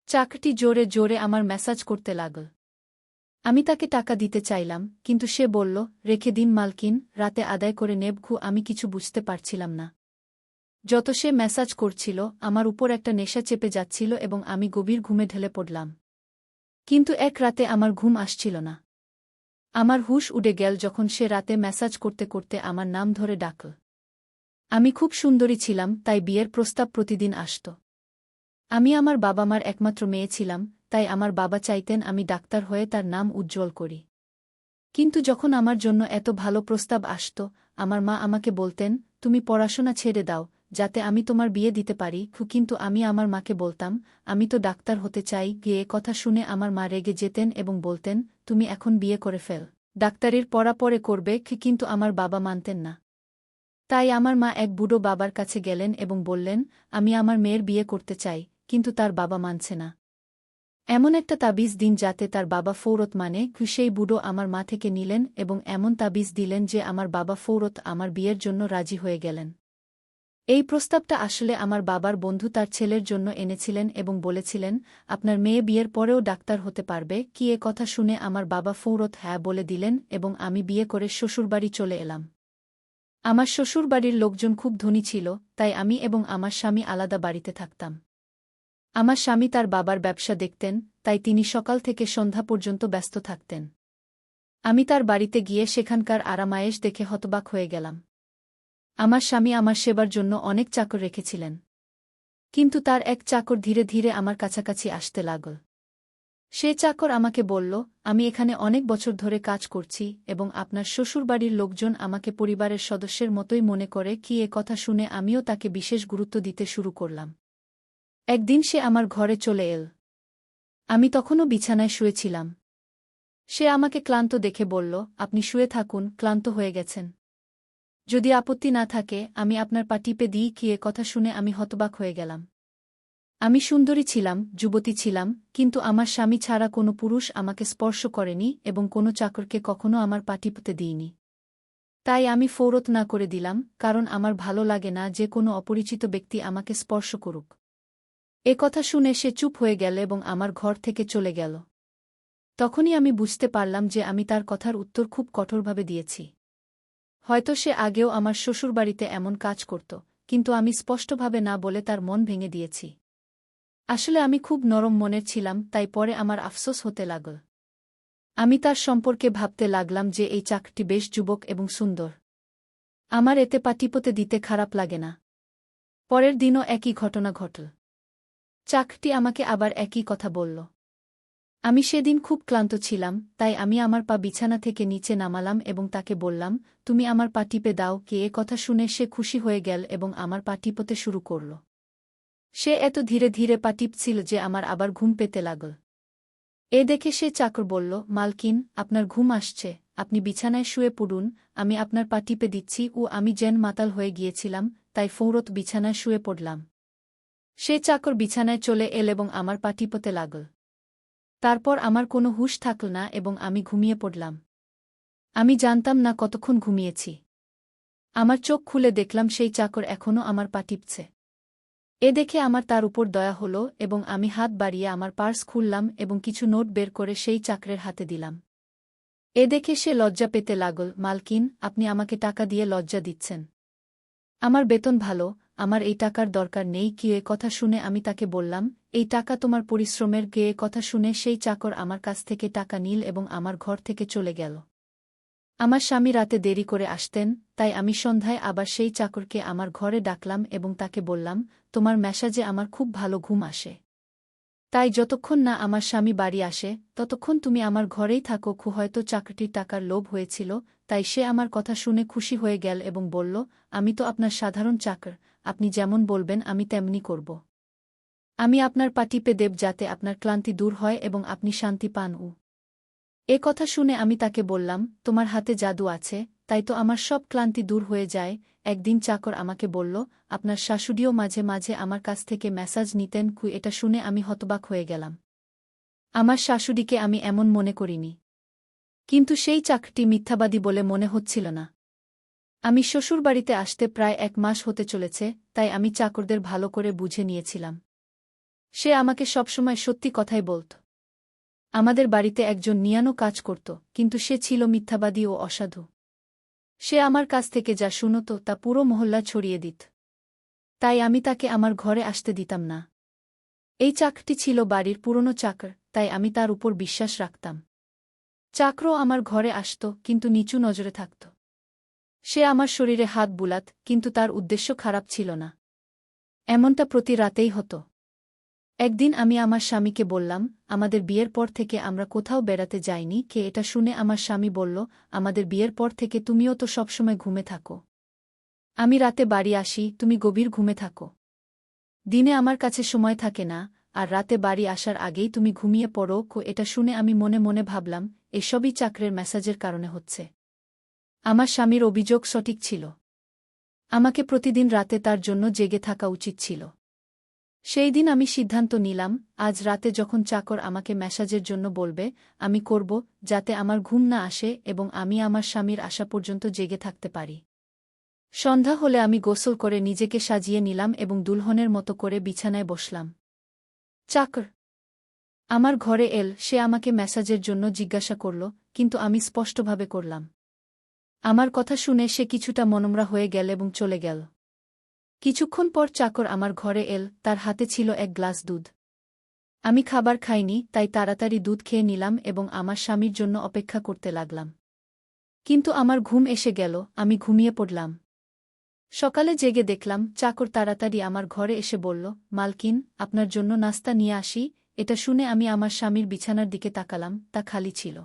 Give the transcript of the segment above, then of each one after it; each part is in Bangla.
চাকরটি জোরে জোরে আমার ম্যাসাজ করতে লাগল। আমি তাকে টাকা দিতে চাইলাম, কিন্তু সে বলল, রেখে দিন মালকিন, রাতে আদায় করে নেবঘু। আমি কিছু বুঝতে পারছিলাম না। যত সে ম্যাসাজ করছিল, আমার উপর একটা নেশা চেপে যাচ্ছিল এবং আমি গভীর ঘুমে ঢলে পড়লাম। কিন্তু এক রাতে আমার ঘুম আসছিল না। আমার হুঁশ উড়ে গেল যখন সে রাতে ম্যাসাজ করতে করতে আমার নাম ধরে ডাকল। আমি খুব সুন্দরী ছিলাম, তাই বিয়ের প্রস্তাব প্রতিদিন আসত। আমি আমার বাবা মার একমাত্র মেয়ে ছিলাম, তাই আমার বাবা চাইতেন আমি ডাক্তার হয়ে তার নাম উজ্জ্বল করি। কিন্তু যখন আমার জন্য এত ভালো প্রস্তাব আসত, আমার মা আমাকে বলতেন, তুমি পড়াশোনা ছেড়ে দাও, যাতে আমি তোমার বিয়ে দিতে পারি। কিন্তু আমি আমার মাকে বলতাম, আমি তো ডাক্তার হতে চাই। গিয়ে কথা শুনে আমার মা রেগে যেতেন এবং বলতেন, তুমি এখন বিয়ে করে ফেল, ডাক্তারির পড়া পরে করবে। কিন্তু আমার বাবা মানতেন না। তাই আমার মা এক বুড়ো বাবার কাছে গেলেন এবং বললেন, আমি আমার মেয়ের বিয়ে করতে চাই, কিন্তু তার বাবা মানছে না। এমন একটা তাবিজ দিন যাতে তার বাবা ফৌরত মানে। সেই বুড়ো আমার মা থেকে নিলেন এবং এমন তাবিজ দিলেন যে আমার বাবা ফৌরত আমার বিয়ের জন্য রাজি হয়ে গেলেন। এই প্রস্তাবটা আসলে আমার বাবার বন্ধু তার ছেলের জন্য এনেছিলেন এবং বলেছিলেন, আপনার মেয়ে বিয়ের পরেও ডাক্তার হতে পারবে। এ কথা শুনে আমার বাবা ফৌরত হ্যাঁ বলে দিলেন এবং আমি বিয়ে করে শ্বশুরবাড়ি চলে এলাম। আমার শ্বশুরবাড়ির লোকজন খুব ধনী ছিল, তাই আমি এবং আমার স্বামী আলাদা বাড়িতে থাকতাম। আমার স্বামী তার বাবার ব্যবসা দেখতেন, তাই তিনি সকাল থেকে সন্ধ্যা পর্যন্ত ব্যস্ত থাকতেন। আমি তার বাড়িতে গিয়ে সেখানকার আরামায়েশ দেখে হতবাক হয়ে গেলাম। আমার স্বামী আমার সেবার জন্য অনেক চাকর রেখেছিলেন। কিন্তু তার এক চাকর ধীরে ধীরে আমার কাছাকাছি আসতে লাগল। সে চাকর আমাকে বলল, আমি এখানে অনেক বছর ধরে কাজ করছি এবং আপনার শ্বশুরবাড়ির লোকজন আমাকে পরিবারের সদস্যের মতোই মনে করে। এ কথা শুনে আমিও তাকে বিশেষ গুরুত্ব দিতে শুরু করলাম। একদিন সে আমার ঘরে চলে এল। আমি তখনও বিছানায় শুয়েছিলাম। সে আমাকে ক্লান্ত দেখে বলল, আপনি শুয়ে থাকুন, ক্লান্ত হয়ে গেছেন। যদি আপত্তি না থাকে আমি আপনার পা টিপে দিই। এ কথা শুনে আমি হতবাক হয়ে গেলাম। আমি সুন্দরী ছিলাম, যুবতী ছিলাম, কিন্তু আমার স্বামী ছাড়া কোনো পুরুষ আমাকে স্পর্শ করেনি এবং কোনো চাকরকে কখনো আমার পা টিপতে দিইনি। তাই আমি ফৌরত না করে দিলাম, কারণ আমার ভালো লাগে না যে কোনো অপরিচিত ব্যক্তি আমাকে স্পর্শ করুক। এ কথা শুনে সে চুপ হয়ে গেল এবং আমার ঘর থেকে চলে গেল। তখনই আমি বুঝতে পারলাম যে আমি তার কথার উত্তর খুব কঠোরভাবে দিয়েছি। হয়তো সে আগেও আমার শ্বশুরবাড়িতে এমন কাজ করত, কিন্তু আমি স্পষ্টভাবে না বলে তার মন ভেঙে দিয়েছি। আসলে আমি খুব নরম মনের ছিলাম, তাই পরে আমার আফসোস হতে লাগল। আমি তার সম্পর্কে ভাবতে লাগলাম যে এই চাকরটি বেশ যুবক এবং সুন্দর। আমার এতে পা টিপতে দিতে খারাপ লাগে না। পরের দিনও একই ঘটনা ঘটল। চাকরটি আমাকে আবার একই কথা বলল। আমি সেদিন খুব ক্লান্ত ছিলাম, তাই আমি আমার পা বিছানা থেকে নিচে নামালাম এবং তাকে বললাম, তুমি আমার পা টিপে দাও। এ কথা শুনে সে খুশি হয়ে গেল এবং আমার পা টিপতে শুরু করল। সে এত ধীরে ধীরে পা টিপছিল যে আমার আবার ঘুম পেতে লাগল। এ দেখে সে চাকর বলল, মালকিন, আপনার ঘুম আসছে, আপনি বিছানায় শুয়ে পড়ুন, আমি আপনার পা টিপে দিচ্ছি। আমি যেন মাতাল হয়ে গিয়েছিলাম, তাই ফৌরত বিছানায় শুয়ে পড়লাম। সে চাকর বিছানায় চলে এল এবং আমার পা টিপতে লাগল। তারপর আমার কোনো হুঁশ থাকল না এবং আমি ঘুমিয়ে পড়লাম। আমি জানতাম না কতক্ষণ ঘুমিয়েছি। আমার চোখ খুলে দেখলাম সেই চাকর এখনও আমার পা টিপছে। এ দেখে আমার তার উপর দয়া হল এবং আমি হাত বাড়িয়ে আমার পার্স খুললাম এবং কিছু নোট বের করে সেই চাকরের হাতে দিলাম। এ দেখে সে লজ্জা পেতে লাগল, মালকিন, আপনি আমাকে টাকা দিয়ে লজ্জা দিচ্ছেন। আমার বেতন ভালো, আমার এই টাকার দরকার নেই। এ কথা শুনে আমি তাকে বললাম, এই টাকা তোমার পরিশ্রমের। এ কথা শুনে সেই চাকর আমার কাছ থেকে টাকা নিল এবং আমার ঘর থেকে চলে গেল। আমার স্বামী রাতে দেরি করে আসতেন, তাই আমি সন্ধ্যায় আবার সেই চাকরকে আমার ঘরে ডাকলাম এবং তাকে বললাম, তোমার ম্যাসাজে আমার খুব ভালো ঘুম আসে। তাই যতক্ষণ না আমার স্বামী বাড়ি আসে ততক্ষণ তুমি আমার ঘরেই থাকো। হয়তো চাকরটির টাকার লোভ হয়েছিল, তাই সে আমার কথা শুনে খুশি হয়ে গেল এবং বলল, আমি তো আপনার সাধারণ চাকর, আপনি যেমন বলবেন আমি তেমনি করব। আমি আপনার পা টিপে দেব যাতে আপনার ক্লান্তি দূর হয় এবং আপনি শান্তি পান। এ কথা শুনে আমি তাকে বললাম, তোমার হাতে জাদু আছে, তাই তো আমার সব ক্লান্তি দূর হয়ে যায়। একদিন চাকর আমাকে বলল, আপনার শাশুড়িও মাঝে মাঝে আমার কাছ থেকে ম্যাসাজ নিতেন। এটা শুনে আমি হতবাক হয়ে গেলাম। আমার শাশুড়িকে আমি এমন মনে করিনি। কিন্তু সেই চাকরটি মিথ্যাবাদী বলে মনে হচ্ছিল না। আমি শ্বশুরবাড়িতে আসতে প্রায় 1 মাস হতে চলেছে, তাই আমি চাকরদের ভালো করে বুঝে নিয়েছিলাম। সে আমাকে সবসময় সত্যি কথাই বলত। আমাদের বাড়িতে একজন নিয়ানো কাজ করত, কিন্তু সে ছিল মিথ্যাবাদী ও অসাধু। সে আমার কাছ থেকে যা শুনত তা পুরো মহল্লা ছড়িয়ে দিত। তাই আমি তাকে আমার ঘরে আসতে দিতাম না। এই চাকরটি ছিল বাড়ির পুরনো চাকর, তাই আমি তার উপর বিশ্বাস রাখতাম। চাকরও আমার ঘরে আসত, কিন্তু নিচু নজরে থাকত। সে আমার শরীরে হাত বুলাত, কিন্তু তার উদ্দেশ্য খারাপ ছিল না। এমনটা প্রতি রাতেই হতো। একদিন আমি আমার স্বামীকে বললাম, আমাদের বিয়ের পর থেকে আমরা কোথাও বেড়াতে যাইনি। এটা শুনে আমার স্বামী বলল, আমাদের বিয়ের পর থেকে তুমিও তো সবসময় ঘুমে থাকো। আমি রাতে বাড়ি আসি, তুমি গভীর ঘুমে থাকো। দিনে আমার কাছে সময় থাকে না, আর রাতে বাড়ি আসার আগেই তুমি ঘুমিয়ে পড়ো। এটা শুনে আমি মনে মনে ভাবলাম, এসবই চাকরের মেসাজের কারণে হচ্ছে। আমার স্বামীর অভিযোগ সঠিক ছিল। আমাকে প্রতিদিন রাতে তার জন্য জেগে থাকা উচিত ছিল। সেই দিন আমি সিদ্ধান্ত নিলাম, আজ রাতে যখন চাকর আমাকে মেসাজের জন্য বলবে, আমি করব, যাতে আমার ঘুম না আসে এবং আমি আমার স্বামীর আসা পর্যন্ত জেগে থাকতে পারি। সন্ধ্যা হলে আমি গোসল করে নিজেকে সাজিয়ে নিলাম এবং দুলহনের মতো করে বিছানায় বসলাম। চাকর আমার ঘরে এল। সে আমাকে মেসাজের জন্য জিজ্ঞাসা করল, কিন্তু আমি স্পষ্টভাবে করলাম। আমার কথা শুনে সে কিছুটা মনমরা হয়ে গেল এবং চলে গেল। কিছুক্ষণ পর চাকর আমার ঘরে এল, তার হাতে ছিল এক গ্লাস দুধ। আমি খাবার খাইনি, তাই তাড়াতাড়ি দুধ খেয়ে নিলাম এবং আমার স্বামীর জন্য অপেক্ষা করতে লাগলাম। কিন্তু আমার ঘুম এসে গেল, আমি ঘুমিয়ে পড়লাম। সকালে জেগে দেখলাম চাকর তাড়াতাড়ি আমার ঘরে এসে বলল, মালকিন, আপনার জন্য নাস্তা নিয়ে আসি। এটা শুনে আমি আমার স্বামীর বিছানার দিকে তাকালাম, তা খালি ছিল।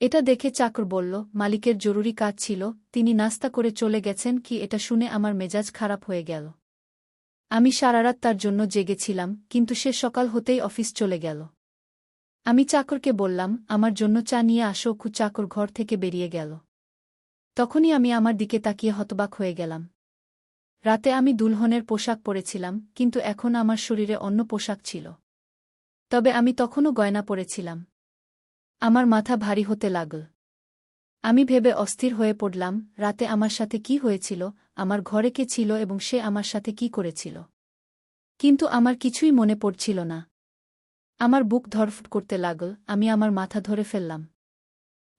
এটা দেখে চাকর বলল, মালিকের জরুরি কাজ ছিল, তিনি নাস্তা করে চলে গেছেন। এটা শুনে আমার মেজাজ খারাপ হয়ে গেল। আমি সারারাত তার জন্য জেগেছিলাম, কিন্তু সে সকাল হতেই অফিস চলে গেল। আমি চাকরকে বললাম, আমার জন্য চা নিয়ে আসো। চাকর ঘর থেকে বেরিয়ে গেল। তখনই আমি আমার দিকে তাকিয়ে হতবাক হয়ে গেলাম। রাতে আমি দুলহনের পোশাক পরেছিলাম, কিন্তু এখন আমার শরীরে অন্য পোশাক ছিল। তবে আমি তখনও গয়না পরেছিলাম। আমার মাথা ভারী হতে লাগল। আমি ভেবে অস্থির হয়ে পড়লাম, রাতে আমার সাথে কি হয়েছিল, আমার ঘরে কে ছিল এবং সে আমার সাথে কি করেছিল। কিন্তু আমার কিছুই মনে পড়ছিল না। আমার বুক ধড়ফড় করতে লাগল, আমি আমার মাথা ধরে ফেললাম।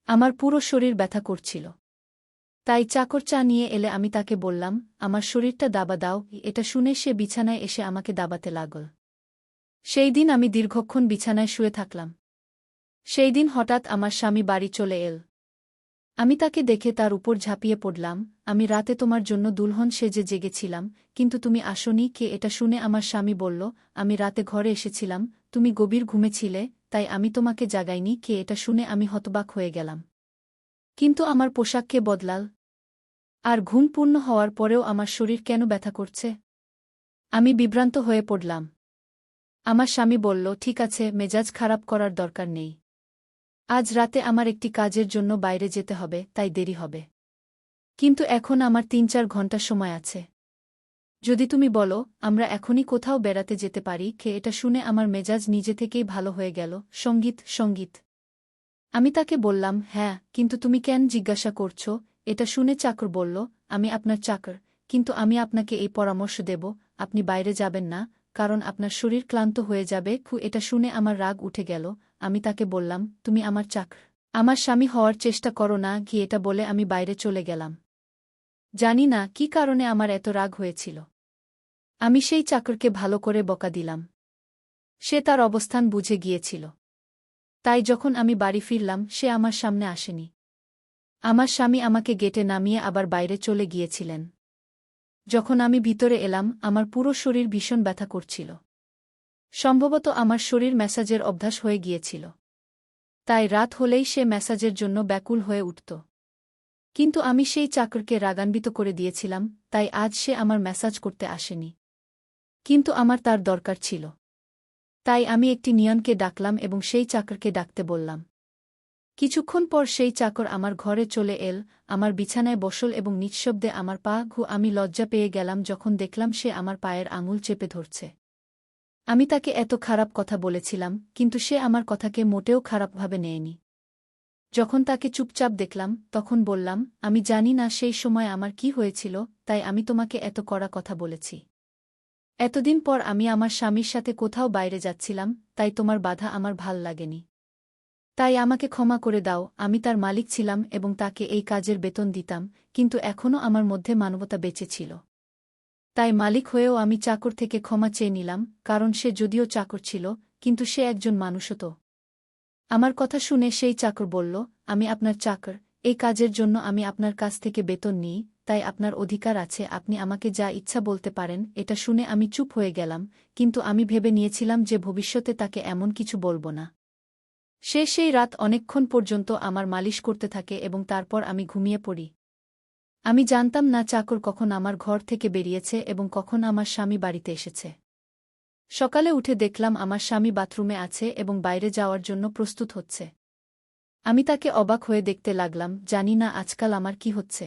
আমার পুরো শরীর ব্যথা করছিল। তাই চাকর চা নিয়ে এলে আমি তাকে বললাম, আমার শরীরটা দাবা দাও। এটা শুনে সে বিছানায় এসে আমাকে দাবাতে লাগল। সেই দিন আমি দীর্ঘক্ষণ বিছানায় শুয়ে থাকলাম। সেই দিন হঠাৎ আমার স্বামী বাড়ি চলে এল। আমি তাকে দেখে তার উপর ঝাঁপিয়ে পড়লাম, আমি রাতে তোমার জন্য দুলহন সেজে জেগেছিলাম, কিন্তু তুমি আসোনি। এটা শুনে আমার স্বামী বলল, আমি রাতে ঘরে এসেছিলাম, তুমি গভীর ঘুমেছিলে, তাই আমি তোমাকে জাগাইনি। এটা শুনে আমি হতবাক হয়ে গেলাম। কিন্তু আমার পোশাক কে বদলাল? আর ঘুম পূর্ণ হওয়ার পরেও আমার শরীর কেন ব্যথা করছে? আমি বিভ্রান্ত হয়ে পড়লাম। আমার স্বামী বলল, ঠিক আছে, মেজাজ খারাপ করার দরকার নেই। আজ রাতে আমার একটি কাজের জন্য বাইরে যেতে হবে, তাই দেরি হবে। কিন্তু এখন আমার ৩-৪ ঘন্টা সময় আছে। যদি তুমি বলো, আমরা এখনই কোথাও বেড়াতে যেতে পারি। এটা শুনে আমার মেজাজ নিজে থেকেই ভালো হয়ে গেল। সঙ্গীত। আমি তাকে বললাম, হ্যাঁ, কিন্তু তুমি কেন জিজ্ঞাসা করছো? এটা শুনে চাকর বলল, আমি আপনার চাকর, কিন্তু আমি আপনাকে এই পরামর্শ দেব, আপনি বাইরে যাবেন না, কারণ আপনার শরীর ক্লান্ত হয়ে যাবে। এটা শুনে আমার রাগ উঠে গেল। আমি তাকে বললাম, তুমি আমার চাকর, আমার স্বামী হওয়ার চেষ্টা করো না। এটা বলে আমি বাইরে চলে গেলাম। জানি না কী কারণে আমার এত রাগ হয়েছিল। আমি সেই চাকরকে ভালো করে বকা দিলাম। সে তার অবস্থান বুঝে গিয়েছিল। তাই যখন আমি বাড়ি ফিরলাম, সে আমার সামনে আসেনি। আমার স্বামী আমাকে গেটে নামিয়ে আবার বাইরে চলে গিয়েছিলেন। যখন আমি ভিতরে এলাম, আমার পুরো শরীর ভীষণ ব্যথা করছিল। সম্ভবত আমার শরীর ম্যাসাজের অভ্যাস হয়ে গিয়েছিল। তাই রাত হলেই সে ম্যাসাজের জন্য ব্যাকুল হয়ে উঠত। কিন্তু আমি সেই চাকরকে রাগান্বিত করে দিয়েছিলাম, তাই আজ সে আমার ম্যাসাজ করতে আসেনি। কিন্তু আমার তার দরকার ছিল। তাই আমি একটি নিয়নকে ডাকলাম এবং সেই চাকরকে ডাকতে বললাম। কিছুক্ষণ পর সেই চাকর আমার ঘরে চলে এল, আমার বিছানায় বসল এবং নিঃশব্দে আমার পা আমি লজ্জা পেয়ে গেলাম যখন দেখলাম সে আমার পায়ের আঙুল চেপে ধরছে। আমি তাকে এত খারাপ কথা বলেছিলাম, কিন্তু সে আমার কথাকে মোটেও খারাপভাবে নেয়নি। যখন তাকে চুপচাপ দেখলাম, তখন বললাম, আমি জানি না সেই সময় আমার কি হয়েছিল, তাই আমি তোমাকে এত কড়া কথা বলেছি। এতদিন পর আমি আমার স্বামীর সাথে কোথাও বাইরে যাচ্ছিলাম, তাই তোমার বাধা আমার ভাল লাগেনি। তাই আমাকে ক্ষমা করে দাও। আমি তার মালিক ছিলাম এবং তাকে এই কাজের বেতন দিতাম, কিন্তু এখনও আমার মধ্যে মানবতা বেঁচে ছিল। তাই মালিক হয়েও আমি চাকর থেকে ক্ষমা চেয়ে নিলাম, কারণ সে যদিও চাকর ছিল, কিন্তু সে একজন মানুষও তো। আমার কথা শুনে সেই চাকর বলল, আমি আপনার চাকর, এই কাজের জন্য আমি আপনার কাছ থেকে বেতন নিই, তাই আপনার অধিকার আছে, আপনি আমাকে যা ইচ্ছা বলতে পারেন। এটা শুনে আমি চুপ হয়ে গেলাম, কিন্তু আমি ভেবে নিয়েছিলাম যে ভবিষ্যতে তাকে এমন কিছু বলব না। সে সেই রাত অনেকক্ষণ পর্যন্ত আমার মালিশ করতে থাকে এবং তারপর আমি ঘুমিয়ে পড়ি। আমি জানতাম না চাকর কখন আমার ঘর থেকে বেরিয়েছে এবং কখন আমার স্বামী বাড়িতে এসেছে। সকালে উঠে দেখলাম আমার স্বামী বাথরুমে আছে এবং বাইরে যাওয়ার জন্য প্রস্তুত হচ্ছে। আমি তাকে অবাক হয়ে দেখতে লাগলাম, জানি না আজকাল আমার কি হচ্ছে।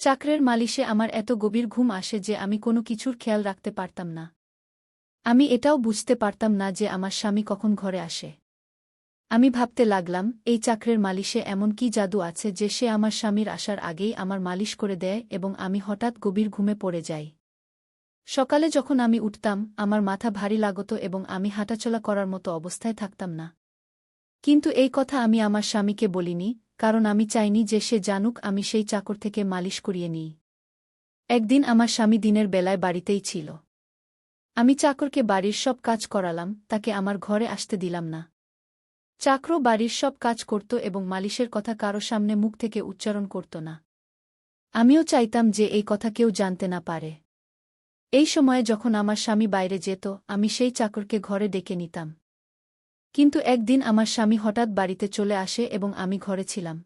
চাকরের মালিশে আমার এত গভীর ঘুম আসে যে আমি কোনো কিছুর খেয়াল রাখতে পারতাম না। আমি এটাও বুঝতে পারতাম না যে আমার স্বামী কখন ঘরে আসে। আমি ভাবতে লাগলাম, এই চাকরের মালিশে এমন কি জাদু আছে যে সে আমার স্বামীর আসার আগেই আমার মালিশ করে দেয় এবং আমি হঠাৎ গভীর ঘুমে পড়ে যাই। সকালে যখন আমি উঠতাম, আমার মাথা ভারী লাগত এবং আমি হাঁটাচলা করার মতো অবস্থায় থাকতাম না। কিন্তু এই কথা আমি আমার স্বামীকে বলিনি, কারণ আমি চাইনি যে সে জানুক আমি সেই চাকর থেকে মালিশ করিয়ে নিই। একদিন আমার স্বামী দিনের বেলায় বাড়িতেই ছিল। আমি চাকরকে বাড়ির সব কাজ করালাম, তাকে আমার ঘরে আসতে দিলাম না। চাকর বাড়ির সব কাজ করত এবং মালিশের কথা কারো সামনে মুখ থেকে উচ্চারণ করত না। আমিও চাইতাম যে এই কথা কেউ জানতে না পারে। এই সময়ে যখন আমার স্বামী বাইরে যেত, আমি সেই চাকরকে ঘরে ডেকে নিতাম। কিন্তু একদিন আমার স্বামী হঠাৎ বাড়িতে চলে আসে এবং আমি ঘরে ছিলাম।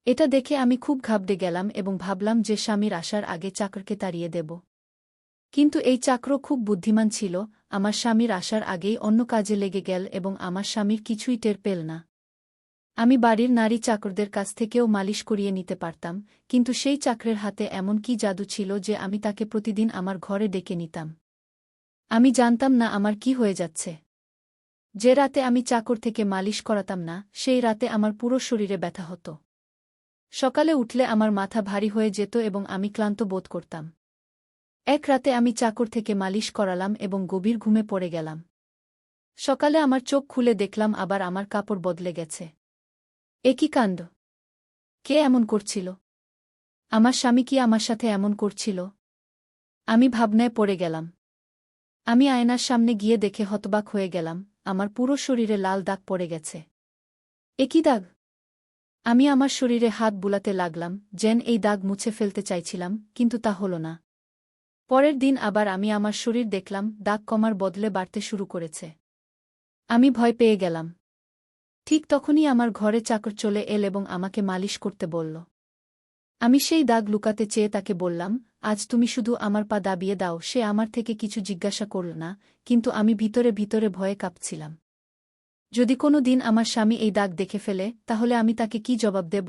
এটা দেখে আমি খুব ঘাবড়ে গেলাম এবং ভাবলাম যে স্বামীর আসার আগে চাকরকে তাড়িয়ে দেব। কিন্তু এই চাকর খুব বুদ্ধিমান ছিল, আমার স্বামীর আসার আগেই অন্য কাজে লেগে গেল এবং আমার স্বামীর কিছুই টের পেল না। আমি বাড়ির নারী চাকরদের কাছ থেকেও মালিশ করিয়ে নিতে পারতাম, কিন্তু সেই চাকরের হাতে এমন কি জাদু ছিল যে আমি তাকে প্রতিদিন আমার ঘরে ডেকে নিতাম। আমি জানতাম না আমার কি হয়ে যাচ্ছে। যে রাতে আমি চাকর থেকে মালিশ করাতাম না, সেই রাতে আমার পুরো শরীরে ব্যথা হতো। সকালে উঠলে আমার মাথা ভারী হয়ে যেত এবং আমি ক্লান্ত বোধ করতাম। এক রাতে আমি চাকর থেকে মালিশ করালাম এবং গভীর ঘুমে পড়ে গেলাম। সকালে আমার চোখ খুলে দেখলাম আবার আমার কাপড় বদলে গেছে। এ কি কাণ্ড! কে এমন করছিল? আমার স্বামী কি আমার সাথে এমন করছিল? আমি ভাবনায় পড়ে গেলাম। আমি আয়নার সামনে গিয়ে দেখে হতবাক হয়ে গেলাম, আমার পুরো শরীরে লাল দাগ পড়ে গেছে। এ কি দাগ? আমি আমার শরীরে হাত বুলাতে লাগলাম, যেন এই দাগ মুছে ফেলতে চাইছিলাম, কিন্তু তা হল না। পরের দিন আবার আমি আমার শরীর দেখলাম, দাগ কমার বদলে বাড়তে শুরু করেছে। আমি ভয় পেয়ে গেলাম। ঠিক তখনই আমার ঘরে চাকর চলে এল এবং আমাকে মালিশ করতে বলল। আমি সেই দাগ লুকাতে চেয়ে তাকে বললাম, আজ তুমি শুধু আমার পা দাবিয়ে দাও। সে আমার থেকে কিছু জিজ্ঞাসা করল না, কিন্তু আমি ভিতরে ভিতরে ভয়ে কাঁপছিলাম। যদি কোনো দিন আমার স্বামী এই দাগ দেখে ফেলে, তাহলে আমি তাকে কি জবাব দেব?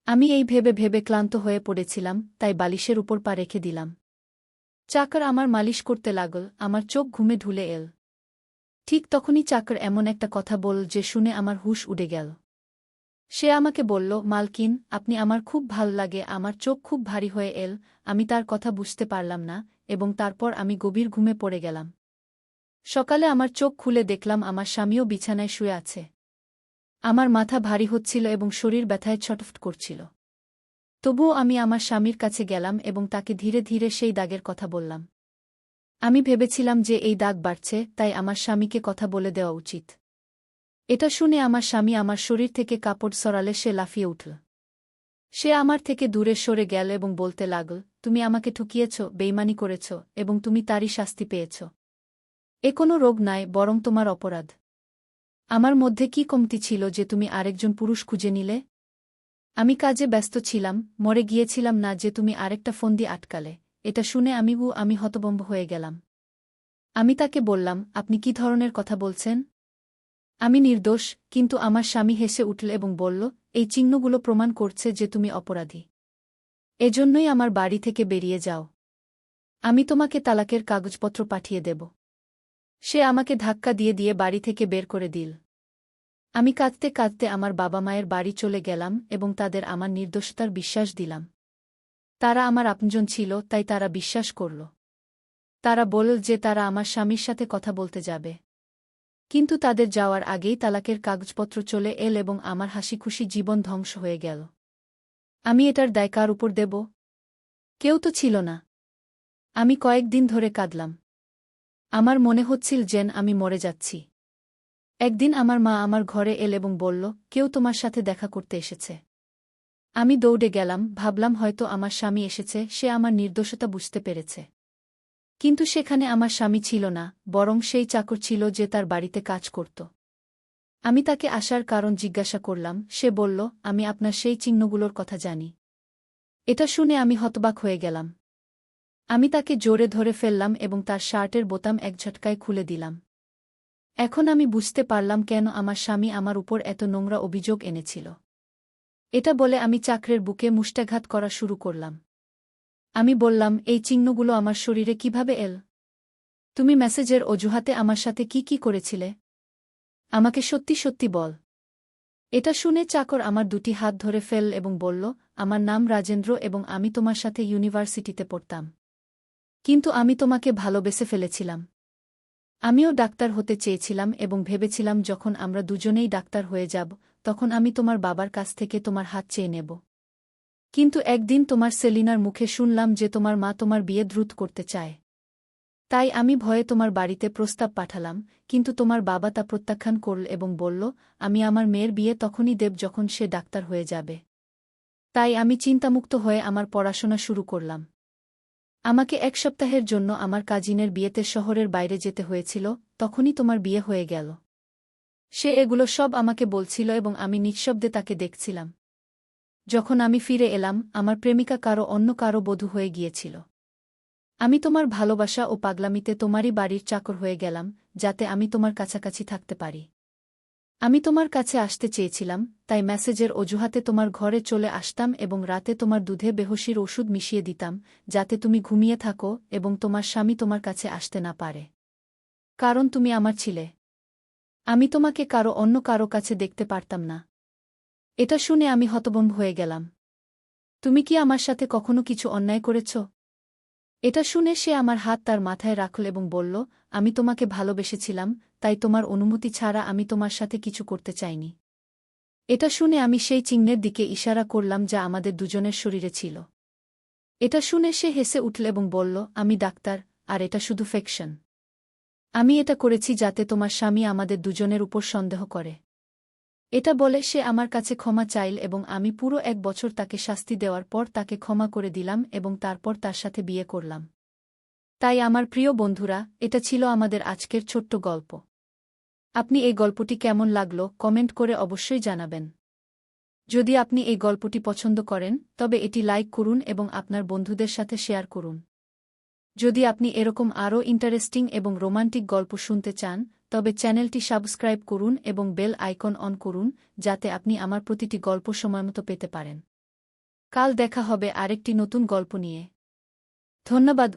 আমি এই ভেবে ভেবে ক্লান্ত হয়ে পড়েছিলাম, তাই বালিশের উপর পা রেখে দিলাম। চাকর আমার মালিশ করতে লাগল, আমার চোখ ঘুমে ঢুলে এল। ঠিক তখনই চাকর এমন একটা কথা বলল যে শুনে আমার হুঁশ উড়ে গেল। সে আমাকে বলল, মালকিন, আপনি আমার খুব ভাল লাগে। আমার চোখ খুব ভারী হয়ে এল, আমি তার কথা বুঝতে পারলাম না, এবং তারপর আমি গভীর ঘুমে পড়ে গেলাম। সকালে আমার চোখ খুলে দেখলাম আমার স্বামীও বিছানায় শুয়ে আছে। আমার মাথা ভারী হচ্ছিল এবং শরীর ব্যথায় ছটফট করছিল। তবুও আমি আমার স্বামীর কাছে গেলাম এবং তাকে ধীরে ধীরে সেই দাগের কথা বললাম। আমি ভেবেছিলাম যে এই দাগ বাড়ছে, তাই আমার স্বামীকে কথা বলে দেওয়া উচিত। এটা শুনে আমার স্বামী আমার শরীর থেকে কাপড় সরালে সে লাফিয়ে উঠল। সে আমার থেকে দূরে সরে গেল এবং বলতে লাগল, তুমি আমাকে ঠকিয়েছ, বেইমানি করেছ, এবং তুমি তারই শাস্তি পেয়েছ। এ কোনো রোগ নয়, বরং তোমার অপরাধ। আমার মধ্যে কি কমতি ছিল যে তুমি আরেকজন পুরুষ খুঁজে নিলে? আমি কাজে ব্যস্ত ছিলাম, মরে গিয়েছিলাম না যে তুমি আরেকটা ফন্দি আটকালে। এটা শুনে আমি হতভম্ব হয়ে গেলাম। আমি তাকে বললাম, আপনি কি ধরনের কথা বলছেন? আমি নির্দোষ। কিন্তু আমার স্বামী হেসে উঠল এবং বলল, এই চিহ্নগুলো প্রমাণ করছে যে তুমি অপরাধী। এজন্যই আমার বাড়ি থেকে বেরিয়ে যাও। আমি তোমাকে তালাকের কাগজপত্র পাঠিয়ে দেব। সে আমাকে ধাক্কা দিয়ে দিয়ে বাড়ি থেকে বের করে দিল। আমি কাঁদতে কাঁদতে আমার বাবা মায়ের বাড়ি চলে গেলাম এবং তাদের আমার নির্দোষতার বিশ্বাস দিলাম। তারা আমার আপনজন ছিল, তাই তারা বিশ্বাস করল। তারা বলল যে তারা আমার স্বামীর সাথে কথা বলতে যাবে। কিন্তু তাদের যাওয়ার আগেই তালাকের কাগজপত্র চলে এল এবং আমার হাসিখুশি জীবন ধ্বংস হয়ে গেল। আমি এটার দায় কার উপর দেব? কেউ তো ছিল না। আমি কয়েকদিন ধরে কাঁদলাম। আমার মনে হচ্ছিল যেন আমি মরে যাচ্ছি। একদিন আমার মা আমার ঘরে এল এবং বলল, কেউ তোমার সাথে দেখা করতে এসেছে। আমি দৌড়ে গেলাম, ভাবলাম হয়তো আমার স্বামী এসেছে, সে আমার নির্দোষতা বুঝতে পেরেছে। কিন্তু সেখানে আমার স্বামী ছিল না, বরং সেই চাকর ছিল যে তার বাড়িতে কাজ করত। আমি তাকে আসার কারণ জিজ্ঞাসা করলাম, সে বলল, আমি আপনার সেই চিহ্নগুলোর কথা জানি। এটা শুনে আমি হতবাক হয়ে গেলাম। আমি তাকে জোরে ধরে ফেললাম এবং তার শার্টের বোতাম এক ঝটকায় খুলে দিলাম। এখন আমি বুঝতে পারলাম কেন আমার স্বামী আমার উপর এত নোংরা অভিযোগ এনেছিল। এটা বলে আমি চাকরের বুকে মুষ্টাঘাত করা শুরু করলাম। আমি বললাম, এই চিহ্নগুলো আমার শরীরে কিভাবে এল? তুমি মেসেজের অজুহাতে আমার সাথে কি করেছিলে? আমাকে সত্যি সত্যি বল। এটা শুনে চাকর আমার দুটি হাত ধরে ফেল এবং বলল, আমার নাম রাজেন্দ্র এবং আমি তোমার সাথে ইউনিভার্সিটিতে পড়তাম। কিন্তু আমি তোমাকে ভালোবেসে ফেলেছিলাম। আমিও ডাক্তার হতে চেয়েছিলাম এবং ভেবেছিলাম যখন আমরা দুজনেই ডাক্তার হয়ে যাব, তখন আমি তোমার বাবার কাছ থেকে তোমার হাত চেয়ে নেব। কিন্তু একদিন তোমার সেলিনার মুখে শুনলাম যে তোমার মা তোমার বিয়ে দ্রুত করতে চায়। তাই আমি ভয়ে তোমার বাড়িতে প্রস্তাব পাঠালাম, কিন্তু তোমার বাবা তা প্রত্যাখ্যান করল এবং বলল, আমি আমার মেয়ের বিয়ে তখনই দেব যখন সে ডাক্তার হয়ে যাবে। তাই আমি চিন্তামুক্ত হয়ে আমার পড়াশোনা শুরু করলাম। আমাকে 1 সপ্তাহের জন্য আমার কাজিনের বিয়েতে শহরের বাইরে যেতে হয়েছিল, তখনই তোমার বিয়ে হয়ে গেল। সে এগুলো সব আমাকে বলছিল এবং আমি নিঃশব্দে তাকে দেখছিলাম। যখন আমি ফিরে এলাম, আমার প্রেমিকা অন্য কারো বধূ হয়ে গিয়েছিল। আমি তোমার ভালোবাসা ও পাগলামিতে তোমারই বাড়ির চাকর হয়ে গেলাম, যাতে আমি তোমার কাছাকাছি থাকতে পারি। আমি তোমার কাছে আসতে চেয়েছিলাম, তাই মেসেজের অজুহাতে তোমার ঘরে চলে আসতাম এবং রাতে তোমার দুধে বেহোশির ওষুধ মিশিয়ে দিতাম, যাতে তুমি ঘুমিয়ে থাকো এবং তোমার স্বামী তোমার কাছে আসতে না পারে। কারণ তুমি আমার ছিলে। আমি তোমাকে অন্য কারো কাছে দেখতে পারতাম না। এটা শুনে আমি হতভম্ব হয়ে গেলাম। তুমি কি আমার সাথে কখনো কিছু অন্যায় করেছ? এটা শুনে সে আমার হাত তার মাথায় রাখল এবং বলল, আমি তোমাকে ভালোবেসেছিলাম, তাই তোমার অনুমতি ছাড়া আমি তোমার সাথে কিছু করতে চাইনি। এটা শুনে আমি সেই চিহ্নের দিকে ইশারা করলাম যা আমাদের দুজনের শরীরে ছিল। এটা শুনে সে হেসে উঠল এবং বলল, আমি ডাক্তার, আর এটা শুধু ফিকশন। আমি এটা করেছি যাতে তোমার স্বামী আমাদের দুজনের উপর সন্দেহ করে। এটা বলে সে আমার কাছে ক্ষমা চাইল এবং আমি পুরো 1 বছর তাকে শাস্তি দেওয়ার পর তাকে ক্ষমা করে দিলাম এবং তারপর তার সাথে বিয়ে করলাম। তাই আমার প্রিয় বন্ধুরা, এটা ছিল আমাদের আজকের ছোট্ট গল্প। আপনি এই গল্পটি কেমন লাগলো কমেন্ট করে অবশ্যই জানাবেন। যদি আপনি এই গল্পটি পছন্দ করেন, তবে এটি লাইক করুন এবং আপনার বন্ধুদের সাথে শেয়ার করুন। যদি আপনি এরকম আরও ইন্টারেস্টিং এবং রোমান্টিক গল্প শুনতে চান, তবে চ্যানেলটি সাবস্ক্রাইব করুন এবং বেল আইকন অন করুন, যাতে আপনি আমার প্রতিটি গল্প সময়মতো পেতে পারেন। কাল দেখা হবে আরেকটি নতুন গল্প নিয়ে। ধন্যবাদ।